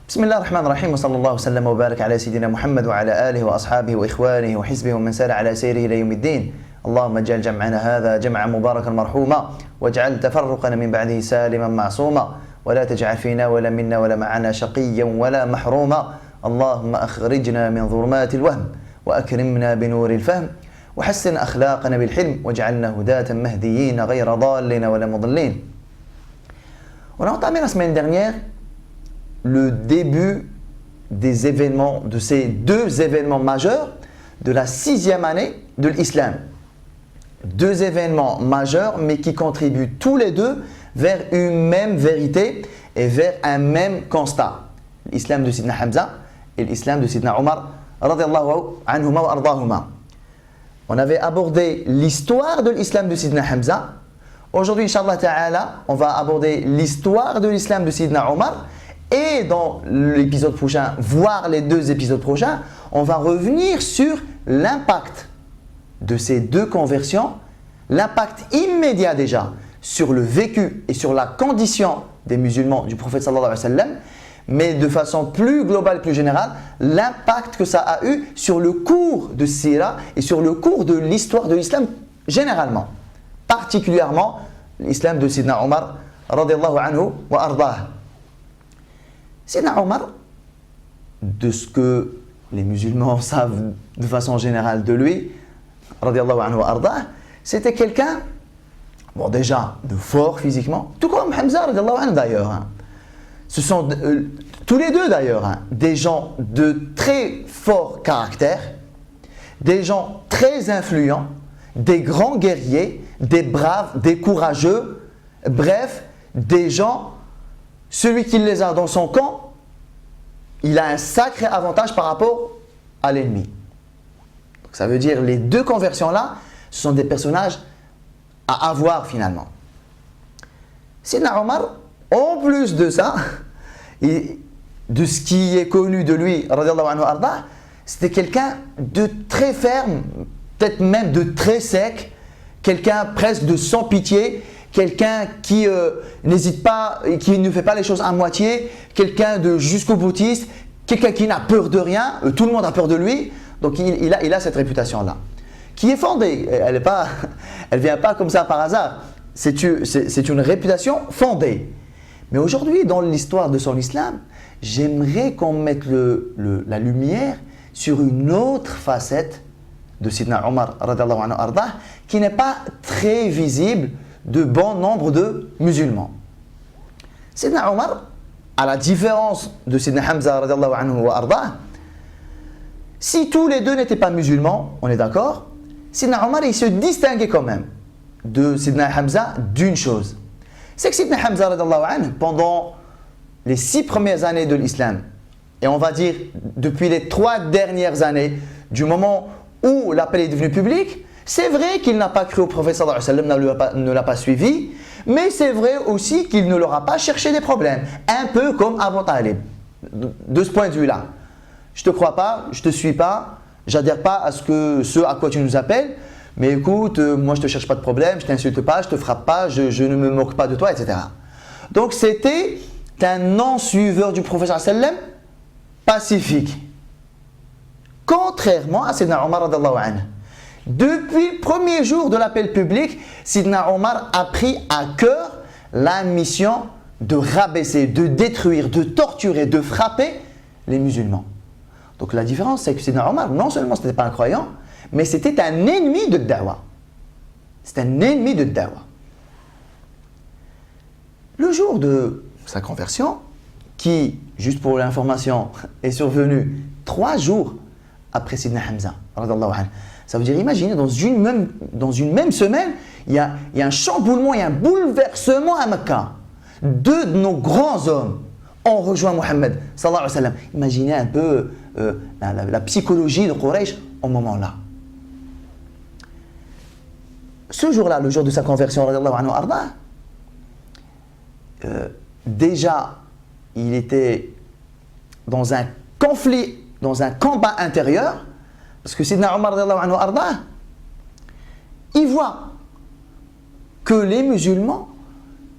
بسم الله الرحمن الرحيم وصلى الله وسلم وبارك على سيدنا محمد وعلى آله وأصحابه وإخوانه وحزبه ومن سار على سيره إلى يوم الدين. اللهم اجعل جمعنا هذا جمعا مباركا مرحوما واجعل تفرقنا من بعده سالما معصوما ولا تجعل فينا ولا منا ولا معنا شقيا ولا محروما. اللهم أخرجنا من ظلمات الوهم وأكرمنا بنور الفهم وحسن أخلاقنا بالحلم واجعلنا هداة مهديين غير ضالين ولا مضلين. On a entamé la semaine dernière le début des événements, de ces deux événements majeurs de la 6e année de l'islam. Deux événements majeurs mais qui contribuent tous les deux vers une même vérité et vers un même constat. L'islam de Sidna Hamza et l'islam de Sidna Omar radiyallahu anhuma wa ardahuma. On avait abordé l'histoire de l'islam de Sidna Hamza. Aujourd'hui, Inch'Allah Ta'ala, on va aborder l'histoire de l'islam de Sidna Omar. Et dans l'épisode prochain, voire les deux épisodes prochains, on va revenir sur l'impact de ces deux conversions, l'impact immédiat déjà sur le vécu et sur la condition des musulmans du prophète sallallahu alayhi wa sallam, mais de façon plus globale, plus générale, l'impact que ça a eu sur le cours de Sira et sur le cours de l'histoire de l'islam généralement, particulièrement l'islam de Sidna Omar radiyallahu anhu wa ardah. Sidna Omar, de ce que les musulmans savent de façon générale de lui, radiyallahu anhu wa ardah, c'était quelqu'un, bon déjà, de fort physiquement, tout comme Hamza radiyallahu anhu d'ailleurs. Hein. Ce sont tous les deux d'ailleurs, hein, des gens de très fort caractère, des gens très influents, des grands guerriers, des braves, des courageux, bref, des gens, celui qui les a dans son camp, il a un sacré avantage par rapport à l'ennemi. Donc ça veut dire les deux conversions-là, ce sont des personnages à avoir finalement. Sidna Omar, en plus de ça, et de ce qui est connu de lui, radiyallahu anhu arda, c'était quelqu'un de très ferme, peut-être même de très sec, quelqu'un presque de sans pitié, quelqu'un qui n'hésite pas, qui ne fait pas les choses à moitié, quelqu'un de jusqu'au boutiste, quelqu'un qui n'a peur de rien, tout le monde a peur de lui, donc il a cette réputation-là, qui est fondée, elle ne vient pas comme ça par hasard, c'est une réputation fondée. Mais aujourd'hui, dans l'histoire de son islam, j'aimerais qu'on mette la lumière sur une autre facette de Sidna Omar radiyallahu anhu ardah, qui n'est pas très visible de bon nombre de musulmans. Sidna Omar, à la différence de Sidna Hamza radiyallahu anhu wa ardah, si tous les deux n'étaient pas musulmans, on est d'accord, Sidna Omar il se distinguait quand même de Sidna Hamza d'une chose. C'est que Sidna Hamza radiyallahu anhu, pendant les 6 premières années de l'islam, et on va dire depuis les 3 dernières années, du moment où l'appel est devenu public, c'est vrai qu'il n'a pas cru au prophète sallallahu alayhi wa sallam, ne l'a pas suivi, mais c'est vrai aussi qu'il ne leur a pas cherché des problèmes, un peu comme Abu Talib. De ce point de vue-là, je ne te crois pas, je ne te suis pas, j'adhère pas à ce à quoi tu nous appelles, mais écoute, moi je ne te cherche pas de problème, je ne t'insulte pas, je ne te frappe pas, je ne me moque pas de toi, etc. Donc c'était un non-suiveur du prophète sallallahu alayhi wa sallam pacifique. Contrairement à Sidna Omar radiyallahu anhu. Depuis le premier jour de l'appel public, Sidna Omar a pris à cœur la mission de rabaisser, de détruire, de torturer, de frapper les musulmans. Donc la différence, c'est que Sidna Omar, non seulement ce n'était pas un croyant, mais c'était un ennemi de Da'wa. C'est un ennemi de Da'wa. Le jour de sa conversion, qui, juste pour l'information, est survenu 3 jours après Sidna Hamza, radiyallahu anhu. Ça veut dire, imaginez, dans une même semaine, il y a un chamboulement, il y a un bouleversement à Mecca. 2 de nos grands hommes ont rejoint Mohammed, sallallahu alayhi wa sallam. Imaginez un peu la psychologie de Quraysh au moment-là. Ce jour-là, le jour de sa conversion, radiyallahu anhu arda, déjà, il était dans un conflit, dans un combat intérieur, parce que Sidna Omar radiyallahu anhu arda, il voit que les musulmans,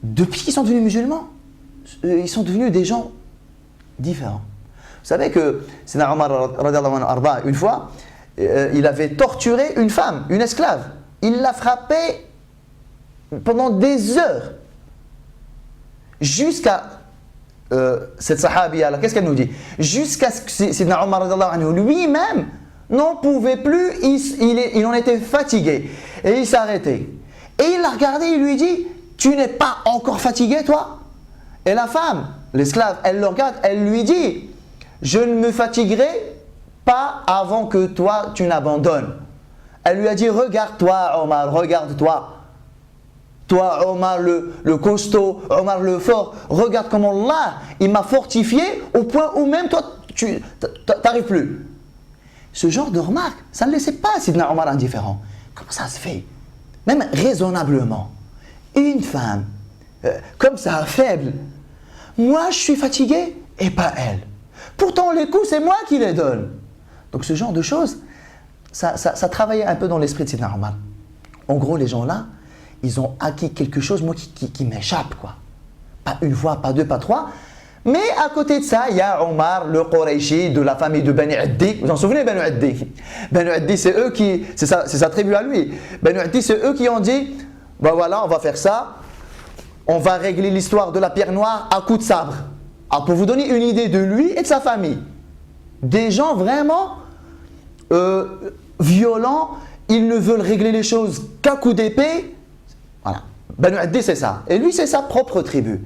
depuis qu'ils sont devenus musulmans, ils sont devenus des gens différent. Vous savez que Sayyidina Omar, radiallahu anhu arda, une fois, il avait torturé une femme, une esclave. Il l'a frappée pendant des heures. Jusqu'à cette sahabia là, qu'est-ce qu'elle nous dit? Jusqu'à ce que Sayyidina Omar radiallahu anhu lui-même n'en pouvait plus, il en était fatigué. Et il s'est arrêté. Et il l'a regardé, il lui dit, tu n'es pas encore fatigué toi? Et la femme, l'esclave, elle le regarde, elle lui dit, je ne me fatiguerai pas avant que toi tu n'abandonnes. Elle lui a dit, regarde-toi Omar, regarde-toi. Toi Omar le costaud, Omar le fort, regarde comment Allah, il m'a fortifié au point où même toi tu n'arrives plus. Ce genre de remarque, ça ne laissait pas Sidna Omar indifférent. Comment ça se fait? Même raisonnablement, une femme comme ça, faible, moi je suis fatigué et pas elle. Pourtant les coups c'est moi qui les donne. Donc ce genre de choses, ça travaillait un peu dans l'esprit de Sidna Omar. En gros les gens là, ils ont acquis quelque chose moi qui m'échappe quoi. Pas une fois, pas deux, pas trois. Mais à côté de ça, il y a Omar, le Qurayshi de la famille de Bani Addi. Vous en souvenez, Bani Addi? Bani Addi, c'est eux qui, c'est sa tribu à lui. Bani Addi, c'est eux qui ont dit, ben voilà, on va faire ça. On va régler l'histoire de la pierre noire à coups de sabre. Alors pour vous donner une idée de lui et de sa famille. Des gens vraiment violents, ils ne veulent régler les choses qu'à coups d'épée. Voilà. Bani Addi, c'est ça. Et lui, c'est sa propre tribu.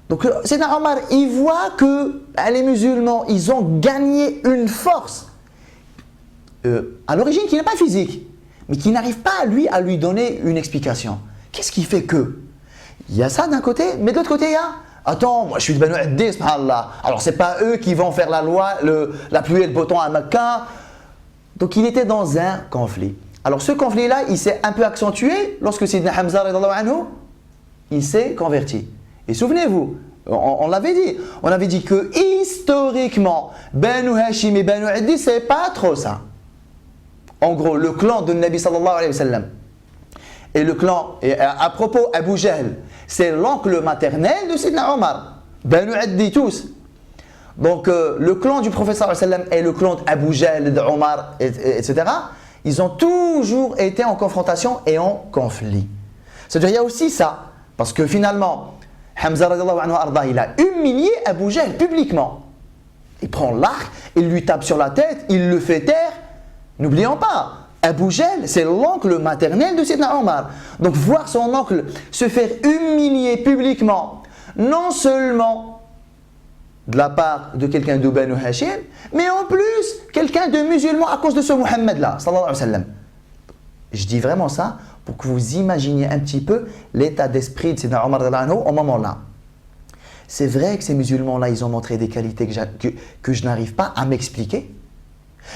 Donc, Sayyidina Omar, il voit que les musulmans, ils ont gagné une force à l'origine qui n'est pas physique, mais qui n'arrive pas à lui donner une explication. Qu'est-ce qui fait que? Il y a ça d'un côté, mais de l'autre côté, il y a attends, moi je suis de Banu Addi, subhanallah. Alors, ce n'est pas eux qui vont faire la loi, la pluie et le beau temps à Mecca. Donc, il était dans un conflit. Alors, ce conflit-là, il s'est un peu accentué lorsque Sayyidina Hamza, il s'est converti. Et souvenez-vous, on l'avait dit, on avait dit que historiquement, Banu Hashim et Banu Addi, c'est pas trop ça. En gros, le clan de Nabi sallallahu alayhi wa sallam et le clan, et à propos, Abu Jahl, c'est l'oncle maternel de Sidna Omar, Banu Addi tous. Donc, le clan du prophète sallallahu alayhi wa sallam et le clan d'Abu Jahl, d'Omar, etc., ils ont toujours été en confrontation et en conflit. C'est-à-dire, il y a aussi ça, parce que finalement, Hamza radiallahu anhu arda, il a humilié Abu Jahl publiquement. Il prend l'arc, il lui tape sur la tête, il le fait taire. N'oublions pas, Abu Jahl, c'est l'oncle maternel de Sayyidina Omar. Donc voir son oncle se faire humilier publiquement, non seulement de la part de quelqu'un de Banu Hashim, mais en plus quelqu'un de musulman à cause de ce Muhammad-là, sallallahu alayhi wa sallam. Je dis vraiment ça pour que vous imaginiez un petit peu l'état d'esprit de Sayyidina Omar au moment-là. C'est vrai que ces musulmans-là, ils ont montré des qualités que je n'arrive pas à m'expliquer.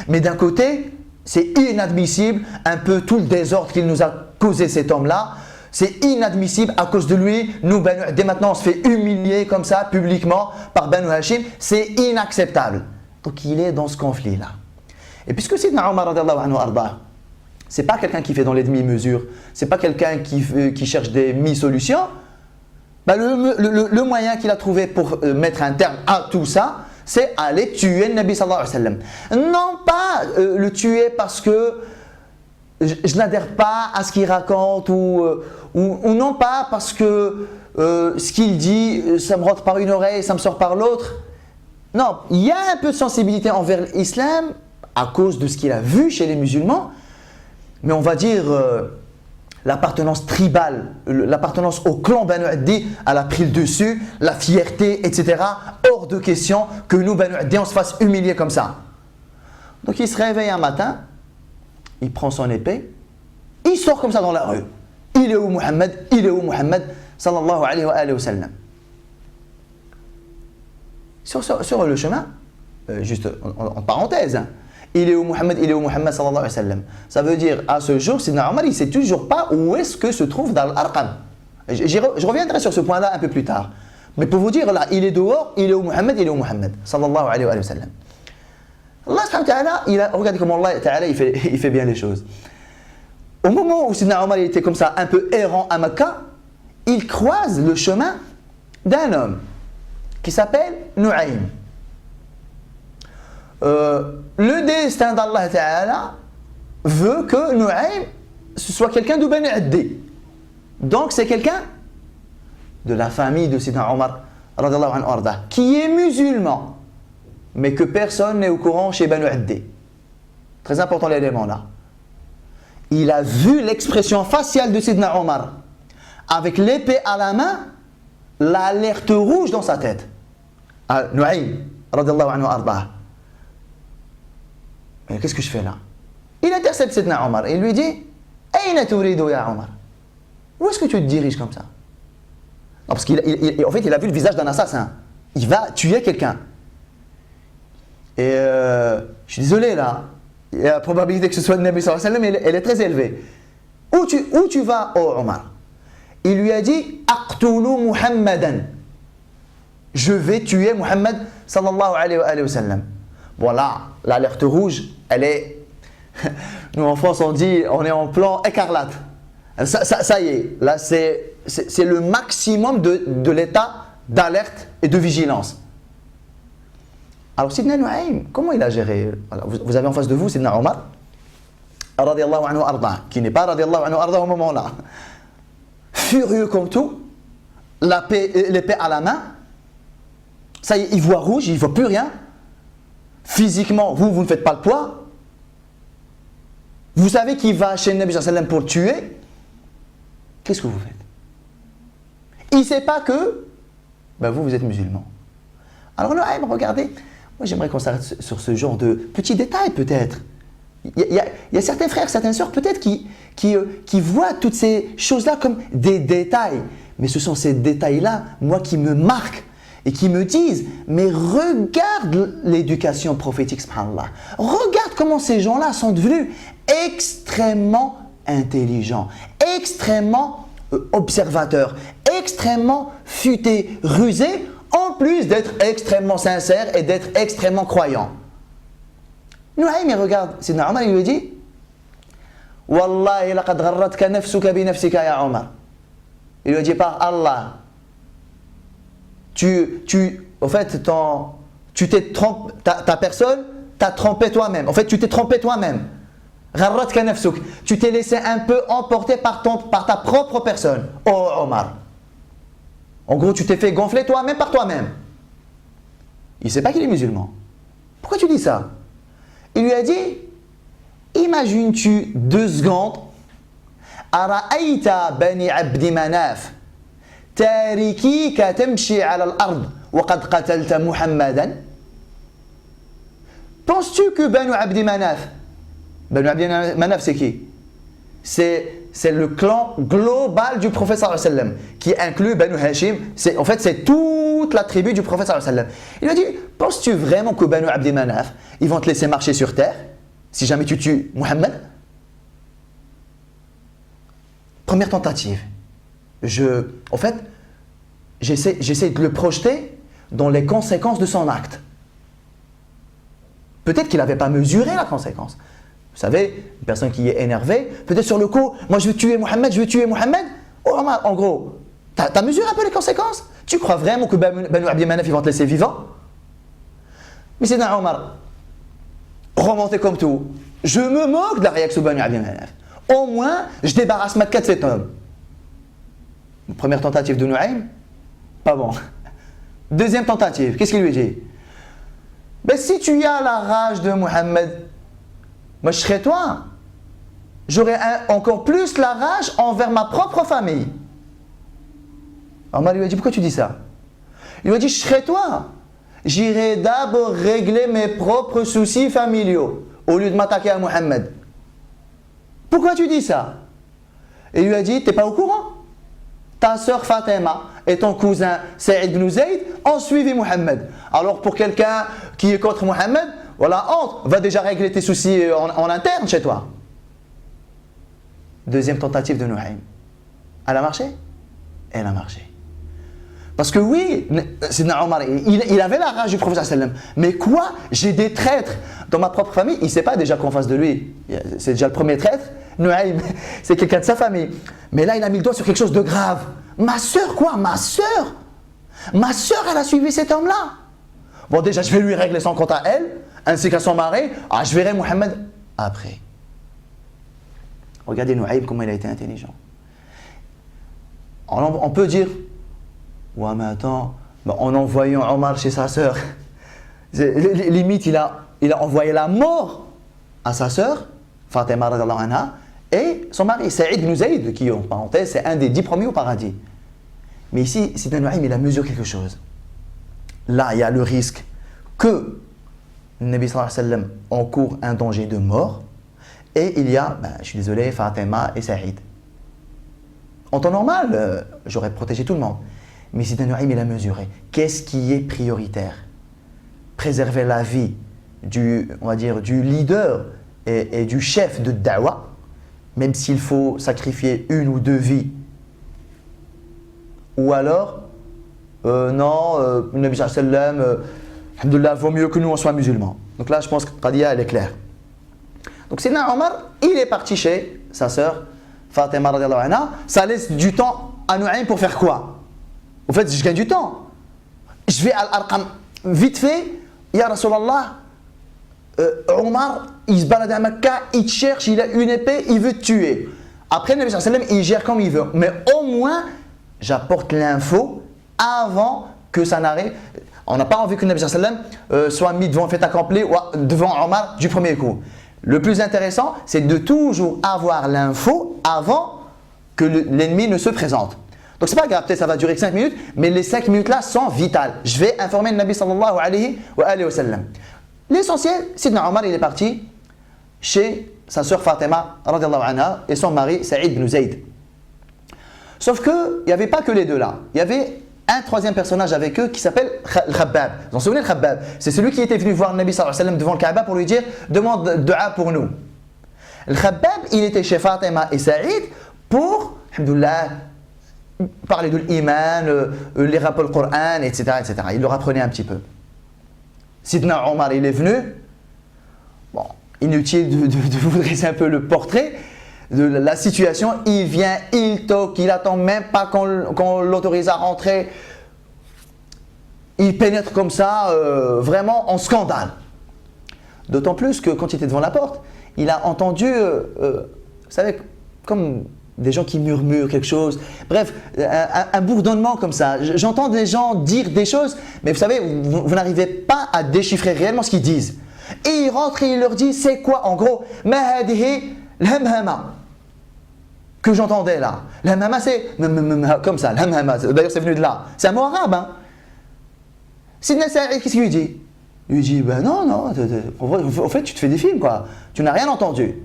Mais d'un côté, c'est inadmissible, un peu tout le désordre qu'il nous a causé cet homme-là. C'est inadmissible à cause de lui. Nous, dès maintenant, on se fait humilier comme ça, publiquement, par Banu Hashim. C'est inacceptable. Donc il est dans ce conflit-là. Et puisque Sayyidina Omar arda, c'est pas quelqu'un qui fait dans les demi-mesures, c'est pas quelqu'un qui cherche des mi-solutions. Ben le moyen qu'il a trouvé pour mettre un terme à tout ça, c'est aller tuer le Nabi sallallahu alayhi wa sallam. Non pas le tuer parce que je n'adhère pas à ce qu'il raconte ou non pas parce que ce qu'il dit, ça me rentre par une oreille, ça me sort par l'autre. Non, il y a un peu de sensibilité envers l'islam à cause de ce qu'il a vu chez les musulmans. Mais on va dire l'appartenance tribale, l'appartenance au clan Banu Addi, elle a pris le dessus, la fierté, etc. Hors de question que nous, Banu Addi, on se fasse humilier comme ça. Donc il se réveille un matin, il prend son épée, il sort comme ça dans la rue. Il est où Muhammad? Il est où Muhammad? Sallallahu alayhi wa sallam. Sur le chemin, juste en parenthèse, hein, il est où Muhammad? Il est où Muhammad sallallahu alayhi wa sallam? Ça veut dire, à ce jour, Sidna Omar, il ne sait toujours pas où est-ce que se trouve Dar al-Arqam. Je reviendrai sur ce point-là un peu plus tard. Mais pour vous dire, là, il est dehors, il est où Muhammad? Il est où Muhammad sallallahu alayhi wa sallam. Allah subhanahu wa ta'ala, regardez comment Allah ta'ala, il fait bien les choses. Au moment où Sidna Omar il était comme ça, un peu errant à Mecca, il croise le chemin d'un homme qui s'appelle Nu'aym. le destin d'Allah Ta'ala veut que Nu'aym ce soit quelqu'un de Bani Addi. Donc c'est quelqu'un de la famille de Sidna Omar radiyallahu anhu arda, qui est musulman, mais que personne n'est au courant chez Bani Addi. Très important l'élément là. Il a vu l'expression faciale de Sidna Omar avec l'épée à la main, l'alerte rouge dans sa tête. Nu'aym radiyallahu anhu arda. Mais qu'est-ce que je fais là? Il intercepte Sidna Omar et il lui dit: Aïna turidu ya Omar? Où est-ce que tu te diriges comme ça? Non, parce qu'en fait, il a vu le visage d'un assassin. Il va tuer quelqu'un. Et je suis désolé là, la probabilité que ce soit le Nabi sallallahu alayhi wa sallam, elle est très élevée. Où tu vas, oh Omar? Il lui a dit: Aqtulu Muhammadan. Je vais tuer Muhammad sallallahu alayhi wa sallam. Voilà, l'alerte rouge, elle est. Nous en France, on dit, on est en plan écarlate. Ça y est, là c'est le maximum de l'état d'alerte et de vigilance. Alors Sidna Nu'aym, comment il a géré? Alors, vous avez en face de vous Sidna Omar radiyallahu anhu arda, qui n'est pas radiyallahu anhu arda au moment là. Furieux comme tout, l'épée à la main, ça y est, il voit rouge, il ne voit plus rien. Physiquement, vous ne faites pas le poids. Vous savez qu'il va chez le Nabi sallallahu alayhi wa sallam pour le tuer. Qu'est-ce que vous faites? Il ne sait pas que vous êtes musulman. Alors là, regardez, moi j'aimerais qu'on s'arrête sur ce genre de petits détails peut-être. Il y a certains frères, certaines sœurs peut-être qui voient toutes ces choses-là comme des détails. Mais ce sont ces détails-là, moi, qui me marquent et qui me disent: mais regarde l'éducation prophétique, subhanallah. Regarde comment ces gens-là sont devenus extrêmement intelligents, extrêmement observateurs, extrêmement futés, rusés, en plus d'être extrêmement sincères et d'être extrêmement croyants. Nu'aym, il regarde Sidna Omar, il lui dit: Wallahi laqad gharratka nafsuka bi nafsika ya Omar. Il lui dit: par Allah, en fait, tu t'es trompé, ta personne t'a trompé toi-même. En fait, tu t'es trompé toi-même. Gharratka nafsuk. Tu t'es laissé un peu emporter par ta propre personne. Oh Omar. En gros, tu t'es fait gonfler toi-même par toi-même. Il ne sait pas qu'il est musulman. Pourquoi tu dis ça? Il lui a dit: imagines-tu 2 secondes, Ara'ayta bani Abdi Manaf tarikika tamshi ala al-ard wa qad qatalta Muhammadan? Penses-tu que Banu Abdi Manaf, c'est qui? C'est le clan global du prophète sallallahu alayhi wa sallam, qui inclut Banu Hashim. En fait, c'est toute la tribu du prophète sallallahu alayhi wa sallam. Il a dit: penses-tu vraiment que Banu Abdi Manaf, ils vont te laisser marcher sur terre si jamais tu tues Muhammad? Première tentative. En fait, j'essaie de le projeter dans les conséquences de son acte. Peut-être qu'il n'avait pas mesuré la conséquence. Vous savez, une personne qui est énervée, peut-être sur le coup, moi je veux tuer Muhammad. Oh Omar, en gros, t'as mesuré un peu les conséquences? Tu crois vraiment que Banu Abdi Manaf, ils vont te laisser vivant? Mais c'est Sidna Omar, remonté comme tout, je me moque de la réaction de Banu Abdi Manaf. Au moins, je débarrasse Makka de cet homme. Première tentative de Nu'aym, pas bon. Deuxième tentative, qu'est-ce qu'il lui dit? Si tu as la rage de Muhammad, moi je serais toi. J'aurais encore plus la rage envers ma propre famille. Omar lui a dit: pourquoi tu dis ça? Il lui a dit: je serais toi. J'irai d'abord régler mes propres soucis familiaux au lieu de m'attaquer à Muhammad. Pourquoi tu dis ça? Et il lui a dit: t'es pas au courant? Ta sœur Fatima et ton cousin Saïd ibn Zayd ont suivi Muhammad. Alors pour quelqu'un qui est contre Muhammad, voilà, honte, va déjà régler tes soucis en interne chez toi. Deuxième tentative de Nu'aym. Elle a marché? Elle a marché. Parce que oui, Sidna Omar, il avait la rage du prophète sallallahu alayhi wa sallam. Mais quoi? J'ai des traîtres dans ma propre famille. Il ne sait pas déjà qu'en face de lui, c'est déjà le premier traître. Nu'aym, c'est quelqu'un de sa famille. Mais là, il a mis le doigt sur quelque chose de grave. Ma sœur, quoi? Ma sœur, elle a suivi cet homme-là. Bon, déjà, je vais lui régler son compte à elle, ainsi qu'à son mari. Ah, je verrai Mohammed après. Regardez Nuaym, comment il a été intelligent. On peut dire, ouais, mais attends, en envoyant Omar chez sa sœur, limite, il a envoyé la mort à sa sœur, Fatima radhiyallahu anha, et son mari, Saïd ibn Zayd, qui, en parenthèse, c'est un des 10 premiers au paradis. Mais ici, Sidna Nuaym, il a mesuré quelque chose. Là, il y a le risque que le Nabi sallallahu alayhi wa sallam encourt un danger de mort, et il y a, je suis désolé, Fatima et Saïd. En temps normal, j'aurais protégé tout le monde. Mais Sidna Nuaym, il a mesuré. Qu'est-ce qui est prioritaire? Préserver la vie on va dire, du leader et du chef de Da'wa, même s'il faut sacrifier une ou deux vies. Ou alors, non, le Nabi sallallahu alayhi wa sallam, alhamdoulilah, vaut mieux que nous on soit musulmans. Donc là, je pense que Qadiya, elle est claire. Donc Sidna Omar, il est parti chez sa sœur, Fatima radhiyallahu anha. Ça laisse du temps à Nuaym pour faire quoi? En fait, je gagne du temps. Je vais à l'Arqam vite fait. Ya Rasulallah, Omar, il se balade à Mecca, il te cherche, il a une épée, il veut te tuer. Après, le Nabi sallallahu alayhi wa sallam, il gère comme il veut. Mais au moins, j'apporte l'info avant que ça n'arrive. On n'a pas envie que le Nabi sallallahu alayhi wa sallam soit mis devant le fait accompli ou devant Omar du premier coup. Le plus intéressant, c'est de toujours avoir l'info avant que l'ennemi ne se présente. Donc c'est pas grave, peut-être ça va durer que 5 minutes, mais les 5 minutes là sont vitales. Je vais informer le Nabi sallallahu alayhi wa sallam. L'essentiel, Sidna Omar, il est parti chez sa sœur Fatima radhiyallahu anha et son mari Saïd ibn Zayd. Sauf qu'il n'y avait pas que les deux là. Il y avait un troisième personnage avec eux qui s'appelle Khabbab. Vous vous en souvenez de Khabbab? C'est celui qui était venu voir le Nabi sallallahu alayhi wa sallam devant le Kaaba pour lui dire « Demande dua pour nous ». Le Khabbab, il était chez Fatima et Saïd pour, alhamdoulilah, parler de l'iman, les rappels du Coran, etc., etc. Il leur apprenait un petit peu. Sidna Omar, il est venu. Bon, inutile de vous dresser un peu le portrait de la situation. Il vient, il toque, il attend même pas qu'on l'autorise à rentrer. Il pénètre comme ça, vraiment en scandale. D'autant plus que quand il était devant la porte, il a entendu, vous savez, comme des gens qui murmurent quelque chose, bref, un bourdonnement comme ça. J'entends des gens dire des choses, mais vous savez, vous n'arrivez pas à déchiffrer réellement ce qu'ils disent. Et il rentre et il leur dit, c'est quoi en gros, ma hadihi l'hamhama, que j'entendais là. L'hamhama c'est comme ça, l'hamhama, d'ailleurs c'est venu de là. C'est un mot arabe, hein. Sidna Saïd, qu'est-ce qu'il lui dit? Il lui dit, ben non, en fait tu te fais des films quoi, tu n'as rien entendu.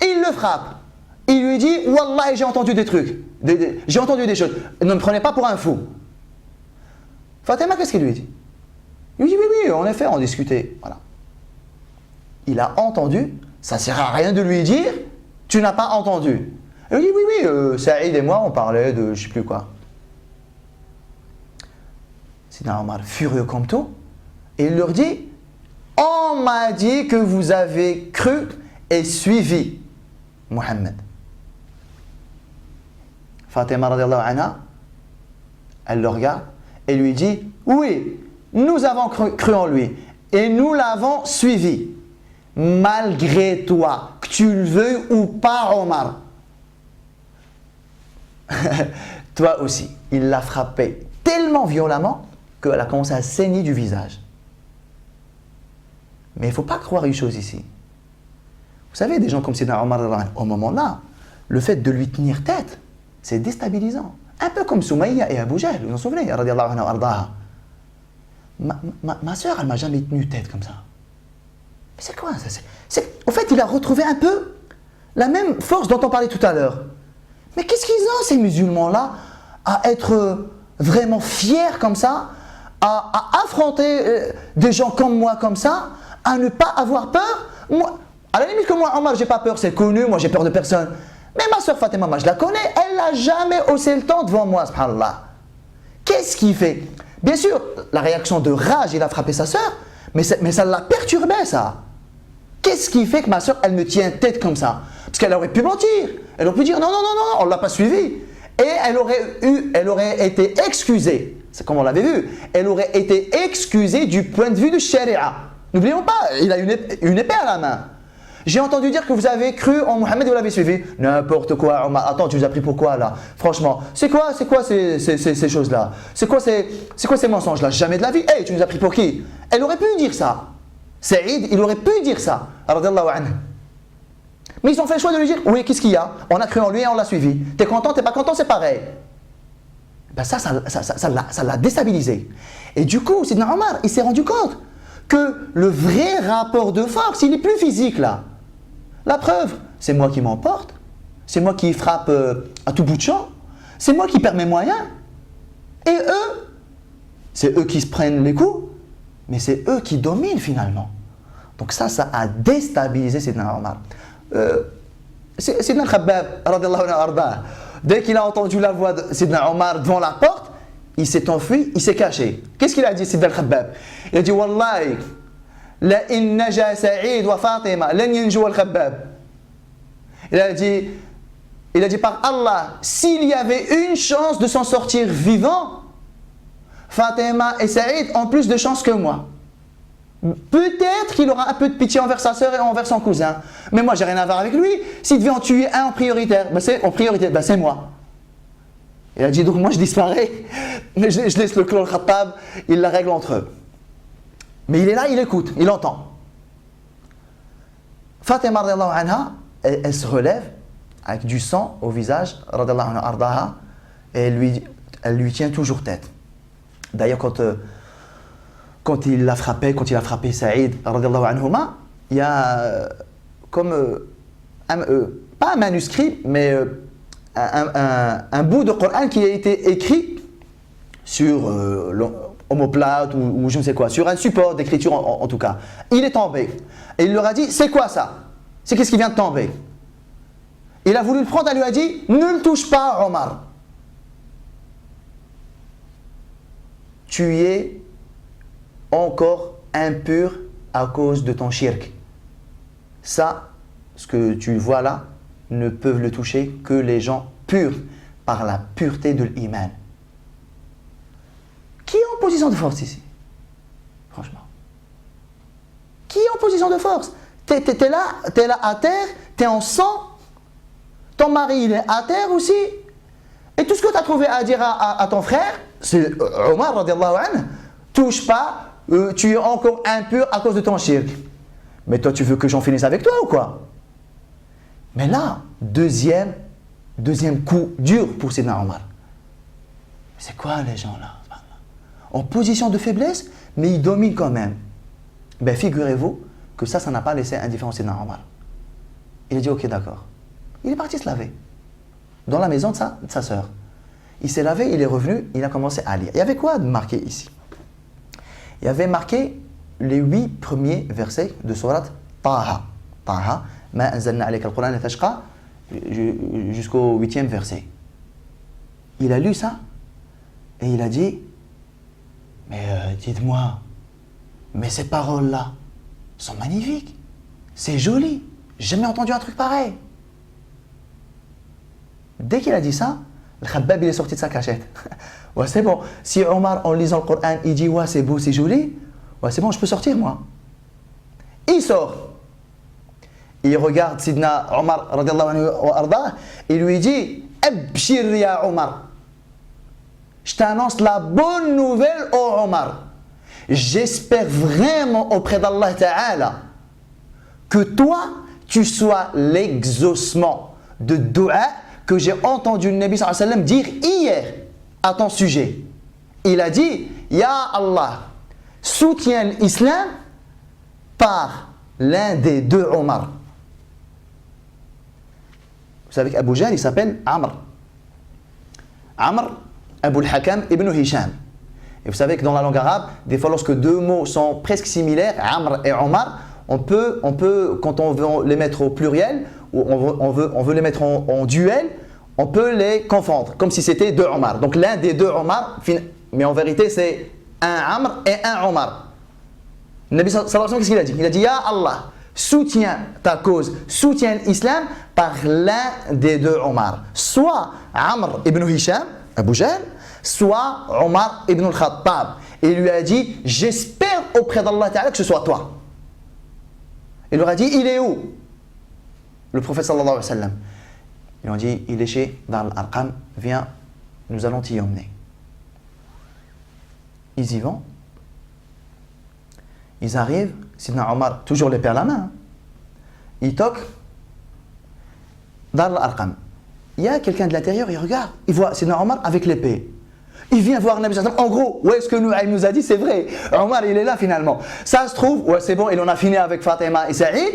Et il le frappe. Il lui dit, Wallah, j'ai entendu des trucs, j'ai entendu des choses, ne me prenez pas pour un fou. Fatima, qu'est-ce qu'il lui dit? Il lui dit, oui, en effet, on discutait. Voilà. Il a entendu, ça ne sert à rien de lui dire, tu n'as pas entendu. Il lui dit, oui, Saïd et moi, on parlait de je ne sais plus quoi. Sidna Omar, furieux comme tout, et il leur dit, on m'a dit que vous avez cru et suivi Mohammed. Fatima radhiyallahu anha, elle le regarde et lui dit, oui, nous avons cru en lui et nous l'avons suivi, malgré toi, que tu le veuilles ou pas, Omar. Toi aussi, il l'a frappé tellement violemment qu'elle a commencé à saigner du visage. Mais il ne faut pas croire une chose ici. Vous savez, des gens comme Sidna Omar, au moment-là, le fait de lui tenir tête, c'est déstabilisant. Un peu comme Soumaïa et Abu Jahl, vous vous en souvenez, radiyallahu anha ardaha. Ma soeur, elle ne m'a jamais tenu tête comme ça. Mais c'est quoi ça? En fait, il a retrouvé un peu la même force dont on parlait tout à l'heure. Mais qu'est-ce qu'ils ont, ces musulmans-là, à être vraiment fiers comme ça, à affronter des gens comme moi comme ça, à ne pas avoir peur? Moi, à la limite que moi, Omar, j'ai pas peur, c'est connu, moi j'ai peur de personne. Mais ma soeur Fatima, moi je la connais, elle n'a jamais haussé le temps devant moi, subhanallah. Qu'est-ce qu'il fait? Bien sûr, la réaction de rage, il a frappé sa soeur, mais ça l'a perturbé, ça. Qu'est-ce qui fait que ma soeur, elle me tient tête comme ça? Parce qu'elle aurait pu mentir, elle aurait pu dire non, on ne l'a pas suivi. Et elle aurait été excusée. c'est comme on l'avait vu, elle aurait été excusée du point de vue du sharia. N'oublions pas, il a une épée à la main. J'ai entendu dire que vous avez cru en Mohammed et vous l'avez suivi. N'importe quoi, Omar. Attends, tu nous as pris pour quoi là? Franchement, c'est quoi ces choses-là? C'est quoi ces mensonges-là? Jamais de la vie. Hey, tu nous as pris pour qui? Elle aurait pu dire ça. Saïd, il aurait pu dire ça. Radiyallahu anhu. Mais ils ont fait le choix de lui dire, oui, qu'est-ce qu'il y a? On a cru en lui et on l'a suivi. T'es content, t'es pas content, c'est pareil. Ben ça l'a déstabilisé. Et du coup, Sidna Omar, il s'est rendu compte que le vrai rapport de force, il est plus physique là. La preuve, c'est moi qui m'emporte, c'est moi qui frappe à tout bout de champ, c'est moi qui perds mes moyens. Et eux, c'est eux qui se prennent les coups, mais c'est eux qui dominent finalement. Donc ça a déstabilisé Sidna Omar. Sidna Khabbab, radiyallahu anhu arda, dès qu'il a entendu la voix de Sidna Omar devant la porte, il s'est enfui, il s'est caché. Qu'est-ce qu'il a dit, Sidna Khabbab? Il a dit, Wallahi, la in naja Saïd wa Fatima, lan yanjou al-Khabbab. Il a dit, par Allah, s'il y avait une chance de s'en sortir vivant, Fatima et Saïd ont plus de chance que moi. Peut-être qu'il aura un peu de pitié envers sa sœur et envers son cousin. Mais moi, j'ai rien à voir avec lui. S'il devait en tuer un en prioritaire, c'est moi. Il a dit, donc moi je disparais, mais je laisse le clan Khattab, il la règle entre eux. Mais il est là, il écoute, il entend. Fatima radiyallahu anha, elle se relève avec du sang au visage, radiyallahu anha ardaha, et elle lui tient toujours tête. D'ailleurs, quand il a frappé Saïd, radiyallahu anhuma, il y a comme, pas un manuscrit, mais un bout de Coran qui a été écrit sur l'omoplate ou je ne sais quoi, sur un support d'écriture en tout cas. Il est tombé. Et il leur a dit, c'est quoi ça? C'est qu'est-ce qui vient de tomber? Il a voulu le prendre, elle lui a dit, ne le touche pas, Omar. Tu es encore impur à cause de ton shirk. Ça, ce que tu vois là, ne peuvent le toucher que les gens purs par la pureté de l'iman. Qui est en position de force ici? Franchement. Qui est en position de force? T'es là à terre, t'es en sang, ton mari il est à terre aussi, et tout ce que tu as trouvé à dire à ton frère, c'est Omar radiallahu anhu, touche pas, tu es encore impur à cause de ton shirk. Mais toi tu veux que j'en finisse avec toi ou quoi? Mais là, deuxième coup dur pour Sidna Omar. C'est quoi les gens là? En position de faiblesse, mais ils dominent quand même. Ben figurez-vous que ça n'a pas laissé indifférent Sidna Omar. Il a dit ok d'accord. Il est parti se laver dans la maison de sa sœur. Il s'est lavé, il est revenu, il a commencé à lire. Il y avait quoi de marqué ici? Il y avait marqué les 8 premiers versets de Surat Taha. Taha, ma anzalna alayka al-Qur'an litashqa, jusqu'au 8e verset. Il a lu ça et il a dit, mais dites-moi, mais ces paroles-là sont magnifiques, c'est joli, j'ai jamais entendu un truc pareil. Dès qu'il a dit ça, le Khabbab il est sorti de sa cachette. Ouais, c'est bon. Si Omar, en lisant le Coran, il dit ouais, c'est beau, c'est joli, ouais, c'est bon, je peux sortir moi. Il sort. Il regarde Sidna Omar, radiallahu anhu wa arda, il lui dit Abshir ya Omar. Je t'annonce la bonne nouvelle, ô Omar. J'espère vraiment auprès d'Allah Ta'ala que toi, tu sois l'exaucement de dua que j'ai entendu le Nabi sallallahu alayhi wa sallam dire hier à ton sujet. Il a dit, Ya Allah, soutiens l'islam par l'un des deux Omar. Vous savez qu'Abu Jahl, il s'appelle Amr. Amr, Abu al-Hakam ibn Hisham. Et vous savez que dans la langue arabe, des fois lorsque deux mots sont presque similaires, Amr et Omar, on peut, quand on veut les mettre au pluriel, ou on veut les mettre en duel, on peut les confondre, comme si c'était deux Omar. Donc l'un des deux Omar, mais en vérité c'est un Amr et un Omar. Le Nabi sallallahu alayhi wa sallam, qu'est-ce qu'il a dit? Il a dit, Ya Allah, soutiens ta cause, soutiens l'islam par l'un des deux Omar. Soit Amr ibn Hisham, Abu Jahl, soit Omar ibn al-Khattab. Et il lui a dit, j'espère auprès d'Allah Ta'ala que ce soit toi. Il leur a dit, il est où? Le prophète sallallahu alayhi wa sallam. Ils lui ont dit, il est chez Dar al-Arqam, viens, nous allons t'y emmener. Ils y vont. Ils arrivent, Sidna Omar, toujours l'épée à la main. Il toque Dar al-Arqam. Il y a quelqu'un de l'intérieur, il regarde, il voit Sidna Omar avec l'épée. Il vient voir Nabi sallallahu alayhi wa sallam. En gros, ouais, ce que nous a dit, c'est vrai. Omar, il est là finalement. Ça se trouve, ouais, c'est bon, il en a fini avec Fatima et Saïd.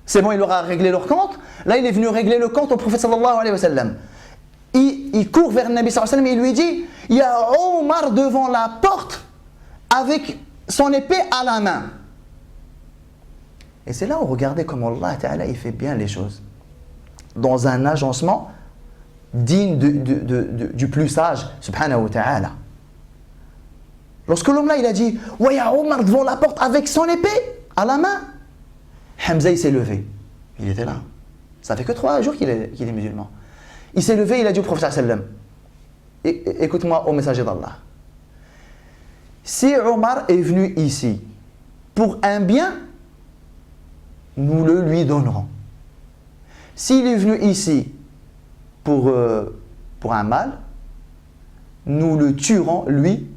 C'est bon, il aura réglé leur compte. Là, il est venu régler le compte au prophète sallallahu alayhi wa sallam. Il court vers Nabi sallallahu alayhi wa sallam et il lui dit, il y a Omar devant la porte avec son épée à la main. Et c'est là où regardez comment Allah Ta'ala il fait bien les choses. Dans un agencement digne du plus sage, subhanahu wa ta'ala. Lorsque l'homme là, il a dit, ouais, il y a Omar devant la porte avec son épée à la main. Hamza, il s'est levé. Il était là. Ça fait que 3 jours qu'il est musulman. Il s'est levé, il a dit au prophète sallam, écoute-moi, ô messager d'Allah. Si Omar est venu ici pour un bien, nous le lui donnerons. S'il est venu ici pour un mal, nous le tuerons, lui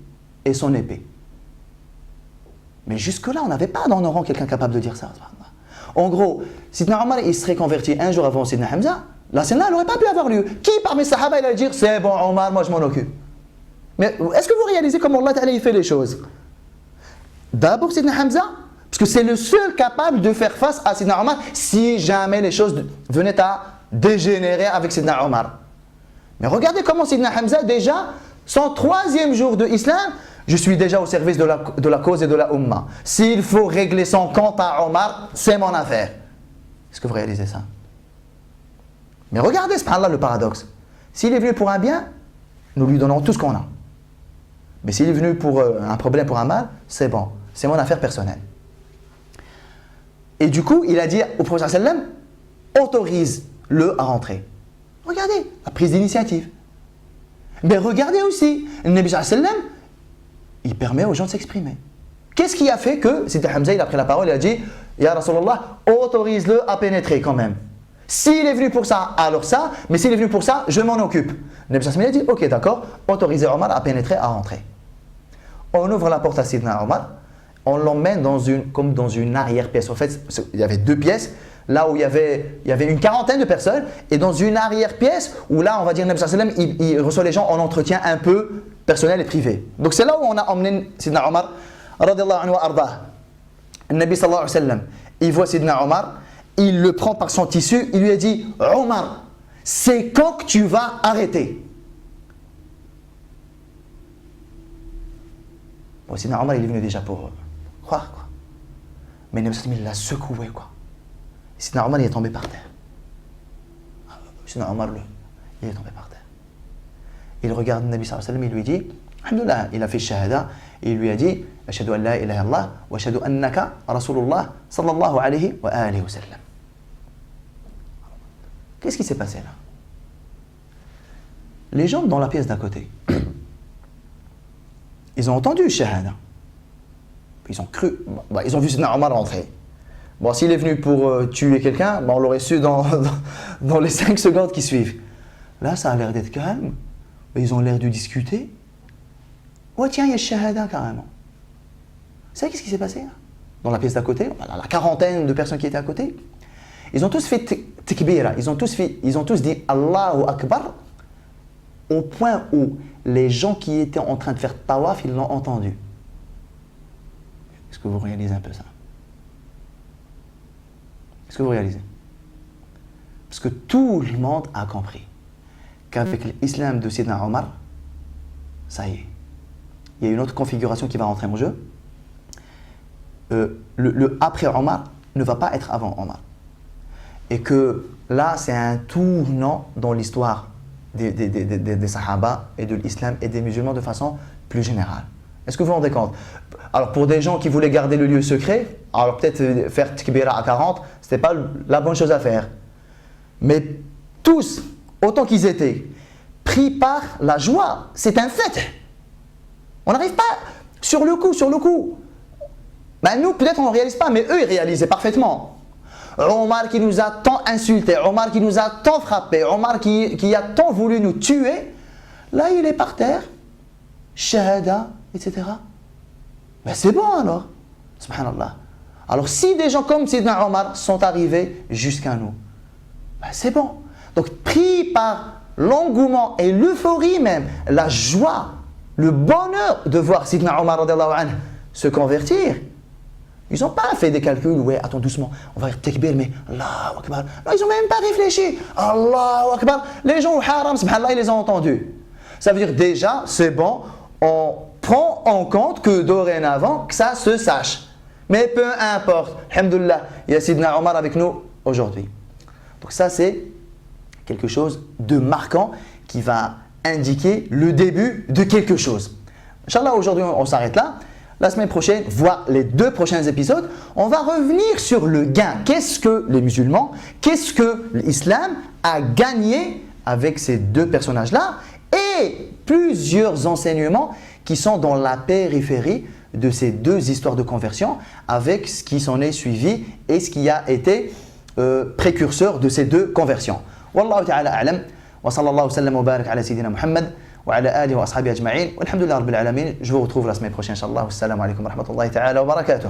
et son épée. Mais jusque-là, on n'avait pas dans nos rangs quelqu'un capable de dire ça. En gros, Sidna Omar il serait converti un jour avant Sidna Hamza, la scène-là n'aurait pas pu avoir lieu. Qui parmi les Sahaba il allait dire c'est bon Omar, moi je m'en occupe. Mais est-ce que vous réalisez comment Allah Ta'ala il fait les choses? D'abord Sidna Hamza, parce que c'est le seul capable de faire face à Sidna Omar si jamais les choses venaient à dégénérer avec Sidna Omar. Mais regardez comment Sidna Hamza déjà, son 3e jour de islam, je suis déjà au service de la cause et de la Ummah. S'il faut régler son compte à Omar, c'est mon affaire. Est-ce que vous réalisez ça? Mais regardez, subhanallah, le paradoxe. S'il est venu pour un bien, nous lui donnons tout ce qu'on a. Mais s'il est venu pour un problème, pour un mal, c'est bon. C'est mon affaire personnelle. Et du coup, il a dit au prophète sallam, autorise-le à rentrer. Regardez, la prise d'initiative. Mais regardez aussi, le Nabi sallam, il permet aux gens de s'exprimer. Qu'est-ce qui a fait que Sidna Hamza il a pris la parole et a dit Ya Rasulallah, autorise-le à pénétrer quand même. S'il est venu pour ça, alors ça, mais s'il est venu pour ça, je m'en occupe. Le Nabi sallam il a dit ok d'accord, autorisez Omar à pénétrer, à rentrer. On ouvre la porte à Sidna Omar, on l'emmène comme dans une arrière-pièce. En fait, il y avait 2 pièces, là où il y avait une 40aine de personnes, et dans une arrière-pièce où là, on va dire, Nabi sallam il reçoit les gens en entretien un peu personnel et privé. Donc c'est là où on a emmené Sidna Omar, radiyallahu anhu wa ardah. Le Nabi sallallahu alayhi wa sallam, il voit Sidna Omar, il le prend par son tissu, il lui a dit Omar, c'est quand que tu vas arrêter? Bon, Sidna Omar, il est venu déjà pour croire, quoi. Mais Nabi sallam, il l'a secoué, quoi. Sidna Omar, il est tombé par terre. Sidna Omar, il est tombé par terre. Il regarde Nabi sallallahu alayhi wa sallam, il lui dit Alhamdulillah, il a fait shahada, et il lui a dit Ashhadu an la ilaha illallah wa ashhadu annaka Rasulullah sallallahu alayhi wa alihi wa sallam. Qu'est-ce qui s'est passé là? Les gens dans la pièce d'à côté, ils ont entendu shahada. Ils ont cru, ils ont vu Sidna Omar rentrer. Bon, s'il est venu pour tuer quelqu'un, on l'aurait su dans les 5 secondes qui suivent. Là, ça a l'air d'être calme. Ils ont l'air de discuter. Oh tiens, il y a shahada carrément. Vous savez qu'est-ce qui s'est passé là? Dans la pièce d'à côté, la 40aine de personnes qui étaient à côté, ils ont tous fait tikbira, ils ont tous dit Allahu Akbar, au point où les gens qui étaient en train de faire tawaf, ils l'ont entendu. Est-ce que vous réalisez un peu ça? Est-ce que vous réalisez? Parce que tout le monde a compris qu'avec l'islam de Sidna Omar, ça y est, il y a une autre configuration qui va rentrer en jeu. Le après Omar ne va pas être avant Omar. Et que là, c'est un tournant dans l'histoire des Sahaba et de l'islam et des musulmans de façon plus générale. Est-ce que vous vous rendez compte? Alors pour des gens qui voulaient garder le lieu secret, alors peut-être faire Tikbira à 40, ce n'était pas la bonne chose à faire. Mais tous, autant qu'ils étaient, pris par la joie. C'est un fait. On n'arrive pas sur le coup. Ben nous, peut-être on ne réalise pas, mais eux, ils réalisaient parfaitement. Omar qui nous a tant insultés, Omar qui nous a tant frappés, Omar qui a tant voulu nous tuer, là, il est par terre, shahada, etc. Ben c'est bon alors, subhanallah. Alors si des gens comme Sidna Omar sont arrivés jusqu'à nous, ben c'est bon. Donc pris par l'engouement et l'euphorie même, la joie, le bonheur de voir Sidna Omar radiallahu anhu se convertir, ils n'ont pas fait des calculs, ouais, attends doucement, on va faire tekbir, mais Allahu Akbar. Non, ils n'ont même pas réfléchi. Allahu Akbar. Les gens au haram, subhanallah, ils les ont entendus. Ça veut dire déjà, c'est bon, on prend en compte que dorénavant, que ça se sache. Mais peu importe, alhamdoulilah, il y a Sidna Omar avec nous aujourd'hui. Donc ça, c'est quelque chose de marquant qui va indiquer le début de quelque chose. Inch'Allah, aujourd'hui, on s'arrête là. La semaine prochaine, voire les 2 prochains épisodes, on va revenir sur le gain. Qu'est-ce que les musulmans, qu'est-ce que l'islam a gagné avec ces 2 personnages-là et plusieurs enseignements qui sont dans la périphérie de ces 2 histoires de conversion avec ce qui s'en est suivi et ce qui a été précurseur de ces 2 conversions. Wallahu ta'ala a'lam wa sallallahu sallam wa barak ala sayyidina Muhammad وعلى آله وأصحابه أجمعين والحمد لله رب العالمين. Je vous retrouve la semaine prochaine إن شاء الله والسلام عليكم ورحمة الله تعالى وبركاته.